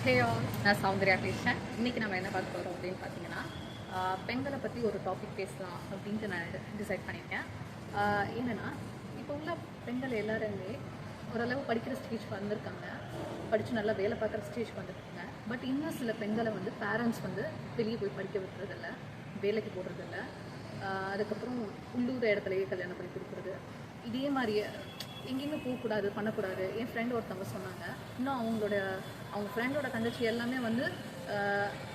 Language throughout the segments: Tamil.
ஹே ஆல், நான் சௌந்தர்யா பேசுகிறேன். இன்றைக்கி நம்ம என்ன பார்க்க போகிறோம் அப்படின்னு பார்த்தீங்கன்னா, பெண்களை பற்றி ஒரு டாபிக் பேசலாம் அப்படின்ட்டு நான் டிசைட் பண்ணியிருக்கேன். என்னென்னா, இப்போ உள்ள பெண்கள் எல்லாருமே ஓரளவு படிக்கிற ஸ்டேஜ் வந்திருக்காங்க, படித்து நல்லா வேலை பார்க்குற ஸ்டேஜ் வந்திருக்காங்க. பட் இன்னும் சில பெண்களை வந்து பேரண்ட்ஸ் வந்து வெளியே போய் படிக்க விட்டுறதில்ல, வேலைக்கு போடுறதில்ல. அதுக்கப்புறம் உள்ளூர் இடத்துலையே கல்யாணம் பண்ணி கொடுக்குறது. இதே மாதிரியே எங்கேயுமே போகக்கூடாது, பண்ணக்கூடாது. என் ஃப்ரெண்ட் ஒருத்தவங்க சொன்னாங்க, இன்னும் அவங்க ஃப்ரெண்டோட தங்கச்சி எல்லாமே வந்து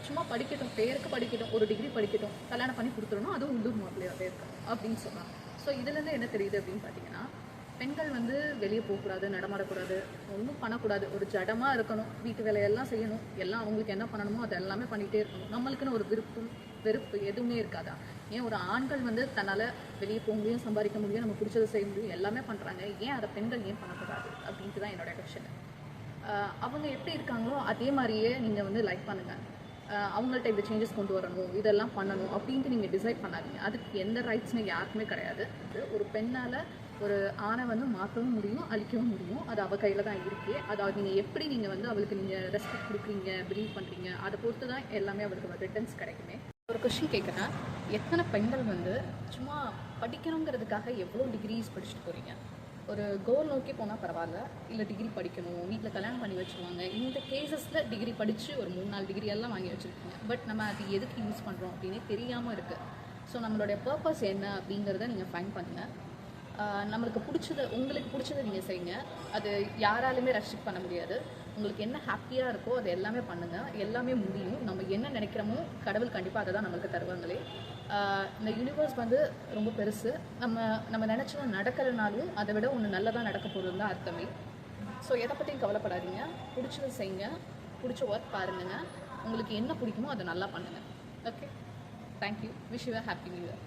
சும்மா படிக்கட்டும், பேருக்கு படிக்கட்டும், ஒரு டிகிரி படிக்கட்டும், கல்யாணம் பண்ணி கொடுத்துடணும், அதுவும் உள்ளூர் மாப்பிள்ளையாகவே இருக்கணும் அப்படின்னு சொன்னாங்க. ஸோ இதுலேருந்து என்ன தெரியுது அப்படின்னு பார்த்தீங்கன்னா, பெண்கள் வந்து வெளியே போகக்கூடாது, நடமாடக்கூடாது, ஒன்றும் பண்ணக்கூடாது, ஒரு ஜடமாக இருக்கணும், வீட்டு வேலையெல்லாம் செய்யணும், எல்லாம் அவங்களுக்கு என்ன பண்ணணுமோ அதை எல்லாமே பண்ணிகிட்டே இருக்கணும். நம்மளுக்குன்னு ஒரு வெறுப்பு எதுவுமே இருக்காதா? ஏன் ஒரு ஆண்கள் வந்து தன்னால் வெளியே போக முடியும், சம்பாதிக்க முடியும், நம்ம பிடிச்சதை செய்ய முடியும், எல்லாமே பண்ணுறாங்க, ஏன் அதை பெண்கள் ஏன் பண்ணக்கூடாது அப்படின்ட்டு தான் என்னோடய கொஸ்டின். அவங்க எப்படி இருக்காங்களோ அதே மாதிரியே நீங்கள் வந்து லைக் பண்ணுங்கள். அவங்கள்ட்ட இந்த சேஞ்சஸ் கொண்டு வரணும், இதெல்லாம் பண்ணணும் அப்படின்ட்டு நீங்கள் டிசைட் பண்ணாதீங்க. அதுக்கு எந்த ரைட்ஸ்னு யாருக்குமே கிடையாது. ஒரு பெண்ணால் ஒரு ஆணை வந்து மாற்றவும் முடியும், அழிக்கவும் முடியும். அது அவள் கையில் தான் இருக்கே. அதை நீங்கள் எப்படி நீங்கள் வந்து அவளுக்கு நீங்கள் ரெஸ்பெக்ட் கொடுக்குறீங்க, பிலீவ் பண்ணுறீங்க, அதை பொறுத்து தான் எல்லாமே அவளுக்கு ரிட்டர்ன்ஸ் கிடைக்குமே. ஒரு கொஸ்டின் கேட்குறேன், எத்தனை பெண்கள் வந்து சும்மா படிக்கணுங்கிறதுக்காக எவ்வளோ டிகிரிஸ் படிச்சுட்டு போகிறீங்க? ஒரு கோல் நோக்கி போனால் பரவாயில்ல, இல்லை டிகிரி படிக்கணும், வீட்டில் கல்யாணம் பண்ணி வச்சுருவாங்க, இந்த கேசஸில் டிகிரி படித்து ஒரு 3-4 டிகிரி எல்லாம் வாங்கி வச்சுருக்கீங்க. பட் நம்ம அது எதுக்கு யூஸ் பண்ணுறோம் அப்படின்னே தெரியாமல் இருக்குது. ஸோ நம்மளுடைய பர்பஸ் என்ன அப்படிங்கிறத நீங்கள் ஃபைண்ட் பண்ணுங்கள். நம்மளுக்கு பிடிச்சதை, உங்களுக்கு பிடிச்சதை நீங்கள் செய்யுங்க. அது யாராலுமே ரெஸ்ட்ரிக்ட் பண்ண முடியாது. உங்களுக்கு என்ன ஹாப்பியாக இருக்கோ அது எல்லாமே பண்ணுங்கள், எல்லாமே முடியும். நம்ம என்ன நினைக்கிறோமோ கடவுள் கண்டிப்பாக அதை தான் நம்மளுக்கு தருவாங்களே. இந்த யூனிவர்ஸ் வந்து ரொம்ப பெருசு. நம்ம நினச்சோம் நடக்கிறதுனாலும் அதை விட ஒன்று நல்லதாக நடக்க போகுதுன்னு தான் அர்த்தமே. ஸோ எதை பற்றியும் கவலைப்படாதீங்க, பிடிச்சதை செய்யுங்க, பிடிச்ச ஒர்க் பாருங்க, உங்களுக்கு என்ன பிடிக்குமோ அதை நல்லா பண்ணுங்கள். Okay, thank you. Wish you a happy new year.